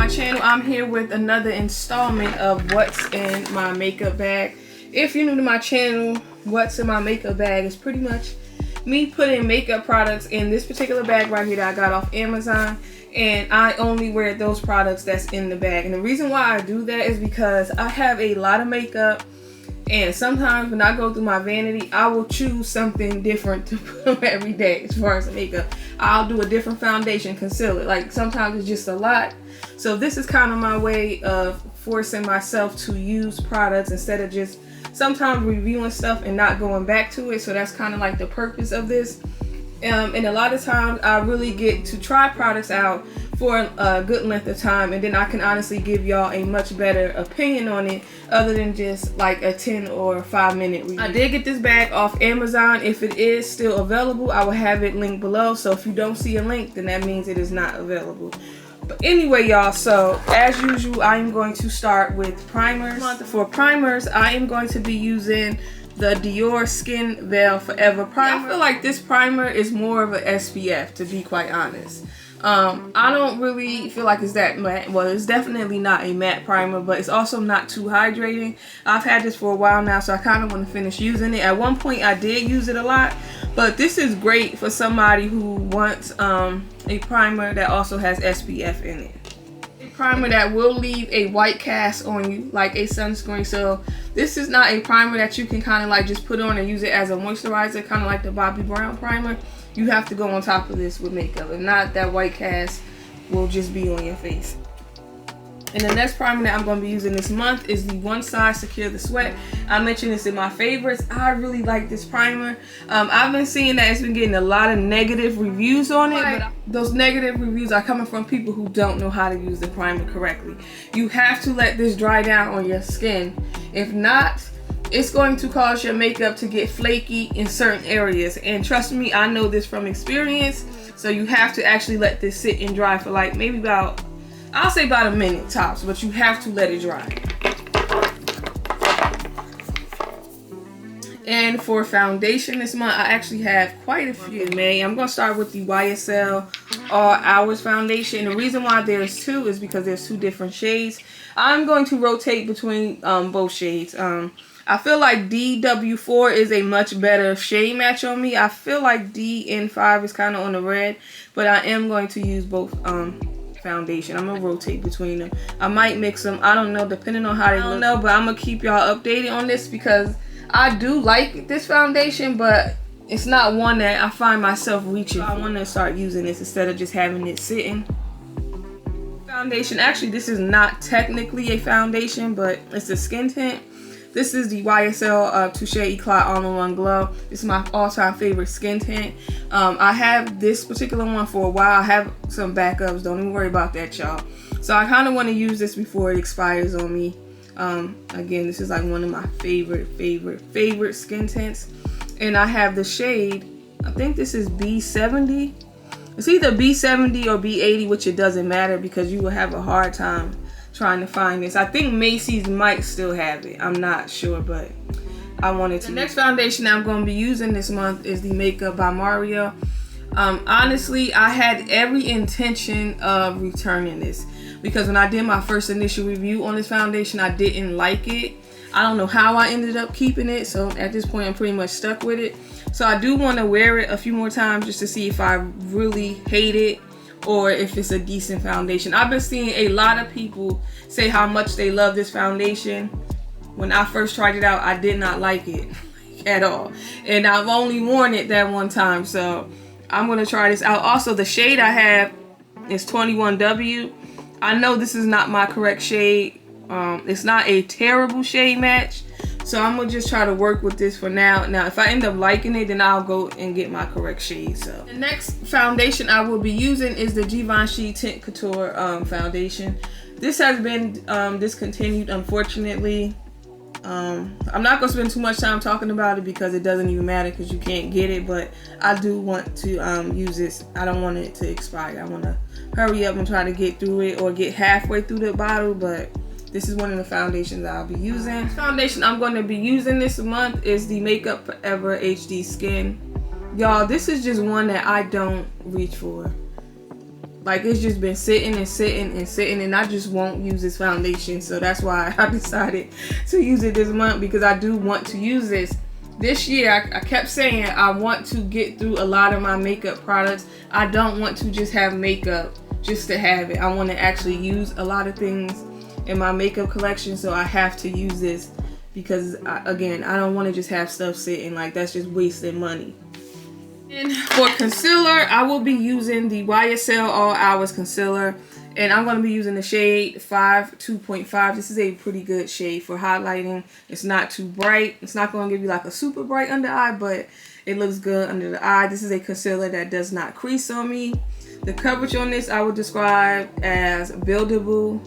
channel. I'm here with another installment of what's in my makeup bag. If you're new to my channel, what's in my makeup bag is pretty much me putting makeup products in this particular bag right here that I got off Amazon, and I only wear those products that's in the bag. And the reason why I do that is because I have a lot of makeup, and sometimes when I go through my vanity, I will choose something different to put on every day. As far as makeup, I'll do a different foundation, concealer. Like sometimes it's just a lot. So this is kind of my way of forcing myself to use products instead of just sometimes reviewing stuff and not going back to it. So that's kind of like the purpose of this. And a lot of times I really get to try products out for a good length of time, and then I can honestly give y'all a much better opinion on it other than just like a 10 or 5 minute review. I did get this bag off Amazon. If it is still available, I will have it linked below. So if you don't see a link, then that means it is not available. But anyway, y'all, so as usual, I am going to start with primers. For primers, I am going to be using the Dior Skin Veil Forever Primer. I feel like this primer is more of an SPF, to be quite honest. I don't really feel like it's that matte. Well, it's definitely not a matte primer, but it's also not too hydrating. I've had this for a while now, so I kind of want to finish using it. At one point, I did use it a lot, but this is great for somebody who wants a primer that also has SPF in it. A primer that will leave a white cast on you, like a sunscreen. So this is not a primer that you can kind of like just put on and use it as a moisturizer, kind of like the Bobbi Brown primer. You have to go on top of this with makeup, and not that white cast will just be on your face. And the next primer that I'm going to be using this month is the One Size Secure the Sweat. I mentioned this in my favorites. I really like this primer. I've been seeing that it's been getting a lot of negative reviews on it, but those negative reviews are coming from people who don't know how to use the primer correctly. You have to let this dry down on your skin. If not, it's going to cause your makeup to get flaky in certain areas. And trust me, I know this from experience. So you have to actually let this sit and dry for like maybe about, I'll say about a minute tops, but you have to let it dry. And for foundation this month, I actually have quite a few in May. I'm going to start with the Ysl All Hours foundation. The reason why there's two is because there's two different shades. I'm going to rotate between both shades. I feel like DW4 is a much better shade match on me. I feel like DN5 is kind of on the red, but I am going to use both foundation. I'm gonna rotate between them. I might mix them, I don't know, depending on how they look. But I'm gonna keep y'all updated on this because I do like this foundation, but it's not one that I find myself reaching. I want to start using this instead of just having it sitting. Foundation, actually this is not technically a foundation, but it's a skin tint. This is the YSL Touche Eclat All-in-One Glow. This is my all-time favorite skin tint. I have this particular one for a while. I have some backups. Don't even worry about that, y'all. So I kind of want to use this before it expires on me. Again, this is like one of my favorite skin tints. And I have the shade, I think this is B70. It's either B70 or B80, which it doesn't matter because you will have a hard time trying to find this. I think Macy's might still have it. I'm not sure, but I wanted to. The next foundation I'm going to be using this month is the Makeup by Mario. Honestly, I had every intention of returning this because when I did my first initial review on this foundation, I didn't like it. I don't know how I ended up keeping it, so at this point I'm pretty much stuck with it. So I do want to wear it a few more times just to see if I really hate it or if it's a decent foundation. I've been seeing a lot of people say how much they love this foundation. When I first tried it out, I did not like it at all. And I've only worn it that one time, so I'm going to try this out. Also, the shade I have is 21W. I know this is not my correct shade. It's not a terrible shade match. So I'm gonna just try to work with this for now. Now, if I end up liking it, then I'll go and get my correct shade. So the next foundation I will be using is the Givenchy Tint Couture foundation. This has been discontinued, unfortunately. I'm not gonna spend too much time talking about it because it doesn't even matter because you can't get it. But I do want to use this. I don't want it to expire. I want to hurry up and try to get through it or get halfway through the bottle, but this is one of the foundations I'll be using. The foundation I'm going to be using this month is the Makeup Forever HD Skin. Y'all, this is just one that I don't reach for. Like, it's just been sitting and sitting and sitting, and I just won't use this foundation. So that's why I decided to use it this month, because I do want to use this. This year, I kept saying I want to get through a lot of my makeup products. I don't want to just have makeup just to have it. I want to actually use a lot of things in my makeup collection, so I have to use this because, again, I don't want to just have stuff sitting. Like, that's just wasting money. And for concealer, I will be using the Ysl All Hours concealer, and I'm going to be using the shade 2.5. This is a pretty good shade for highlighting. It's not too bright. It's not going to give you like a super bright under eye, but it looks good under the eye. This is a concealer that does not crease on me. The coverage on this I would describe as buildable.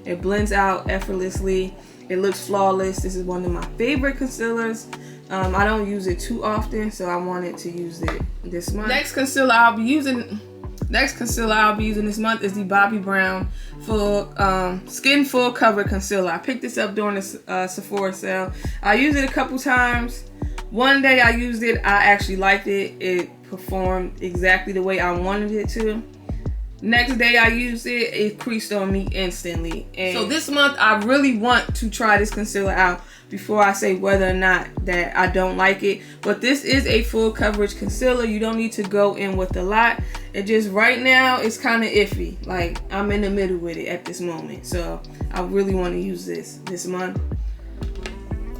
It blends out effortlessly. It looks flawless. This is one of my favorite concealers. I don't use it too often, so I wanted to use it this month. Next concealer I'll be using this month is the Bobbi Brown Skin Full Cover Concealer. I picked this up during the Sephora sale. I used it a couple times. One day I used it, I actually liked it. It performed exactly the way I wanted it to. Next day I used it, it creased on me instantly. And so this month I really want to try this concealer out before I say whether or not that I don't like it. But this is a full coverage concealer. You don't need to go in with a lot. It just right now it's kind of iffy. Like, I'm in the middle with it at this moment. So I really want to use this month.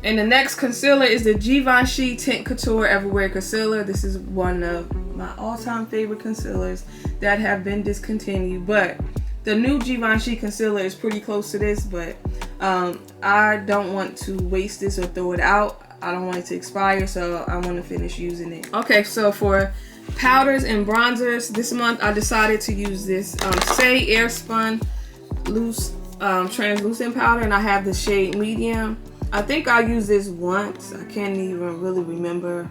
And the next concealer is the Givenchy Tint Couture Everywhere Concealer. This is one of my all-time favorite concealers that have been discontinued, but the new Givenchy concealer is pretty close to this, but I don't want to waste this or throw it out. I don't want it to expire, so I want to finish using it. Okay, so for powders and bronzers this month, I decided to use this Saie Air Spun Loose Translucent Powder, and I have the shade Medium. I think I used this once. I can't even really remember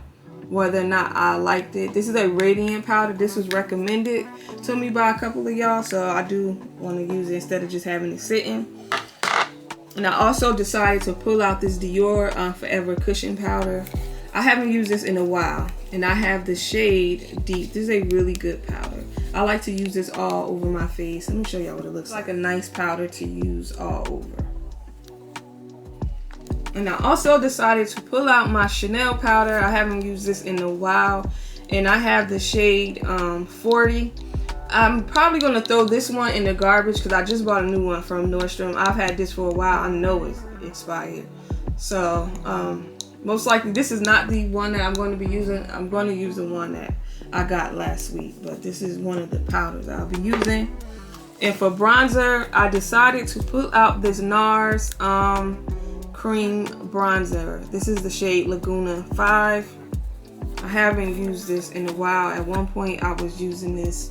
whether or not I liked it. This is a radiant powder. This was recommended to me by a couple of y'all, so I do want to use it instead of just having it sitting. And I also decided to pull out this Dior Forever Cushion Powder. I haven't used this in a while, and I have the shade Deep. This is a really good powder. I like to use this all over my face. Let me show y'all what it looks like. A nice powder to use all over. And I also decided to pull out my Chanel powder. I haven't used this in a while, and I have the shade 40. I'm probably going to throw this one in the garbage because I just bought a new one from Nordstrom. I've had this for a while. I know it's expired. So most likely this is not the one that I'm going to be using. I'm going to use the one that I got last week, but this is one of the powders I'll be using. And for bronzer, I decided to pull out this Nars Cream Bronzer. This is the shade Laguna 5. I haven't used this in a while. At one point I was using this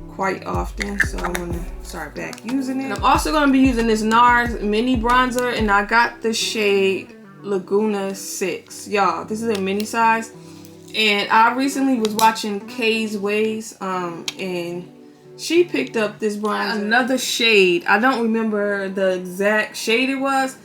quite often, so I'm gonna start back using it. And I'm also gonna be using this Nars mini bronzer, and I got the shade Laguna 6. Y'all, this is a mini size, and I recently was watching Kay's Ways, and she picked up this bronzer, another shade. I don't remember the exact shade it was,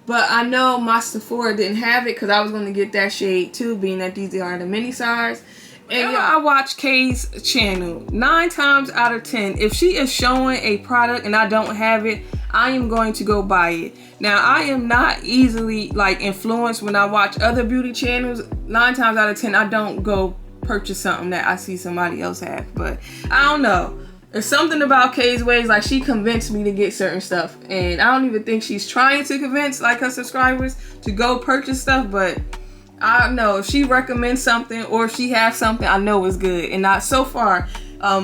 but I know my Sephora didn't have it because I was going to get that shade too, being that these are the mini size. And yeah, I watch Kay's channel. 9 times out of 10, if she is showing a product and I don't have it, I am going to go buy it. Now, I am not easily like influenced when I watch other beauty channels. 9 times out of 10, I don't go purchase something that I see somebody else have. But I don't know. There's something about Kay's Ways, like she convinced me to get certain stuff, and I don't even think she's trying to convince like her subscribers to go purchase stuff, but I know if she recommends something or if she has something, I know it's good. And so far,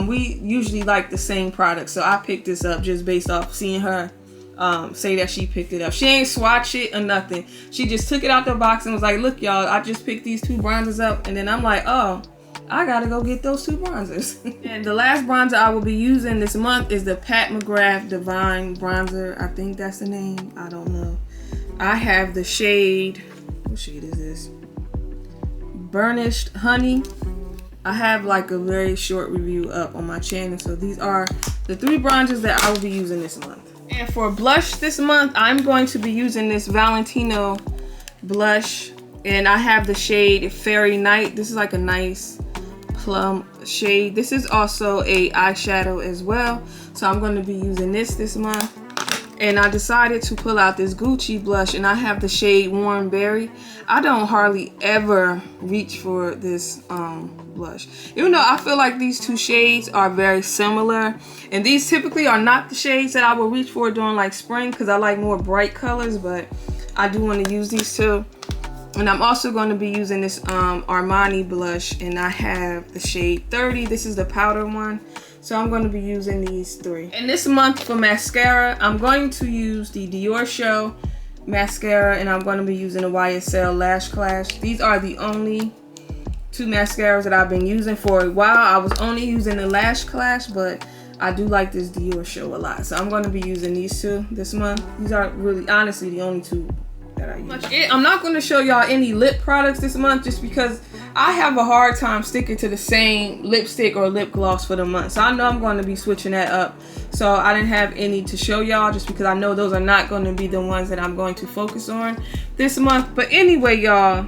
we usually like the same product, so I picked this up just based off seeing her say that she picked it up. She ain't swatch it or nothing. She just took it out the box and was like, look y'all, I just picked these 2 bronzers up, and then I'm like, oh, I gotta go get those 2 bronzers. And the last bronzer I will be using this month is the Pat McGrath Divine Bronzer. I think that's the name. I don't know. I have the shade, what shade is this? Burnished Honey. I have like a very short review up on my channel. So these are the 3 bronzers that I will be using this month. And for blush this month, I'm going to be using this Valentino blush. And I have the shade Fairy Night. This is like a nice plum shade. This is also a eyeshadow as well, so I'm going to be using this month. And I decided to pull out this Gucci blush, and I have the shade Warm Berry. I don't hardly ever reach for this blush, even though I feel like these two shades are very similar, and these typically are not the shades that I will reach for during like spring, because I like more bright colors, but I do want to use these two. And I'm also going to be using this Armani blush, and I have the shade 30. This is the powder one. So I'm going to be using these three. And this month for mascara, I'm going to use the Dior Show mascara, and I'm going to be using the YSL Lash Clash. These are the only two mascaras that I've been using for a while. I was only using the Lash Clash, but I do like this Dior Show a lot. So I'm going to be using these two this month. These are really, honestly, the only two that I use. I'm not going to show y'all any lip products this month, just because I have a hard time sticking to the same lipstick or lip gloss for the month. So I know I'm going to be switching that up. So I didn't have any to show y'all, just because I know those are not going to be the ones that I'm going to focus on this month. But anyway, y'all,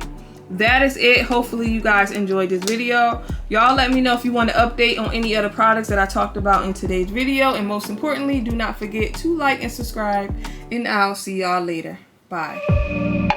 that is it. Hopefully you guys enjoyed this video. Y'all let me know if you want to update on any other products that I talked about in today's video. And most importantly, do not forget to like and subscribe. And I'll see y'all later. Bye.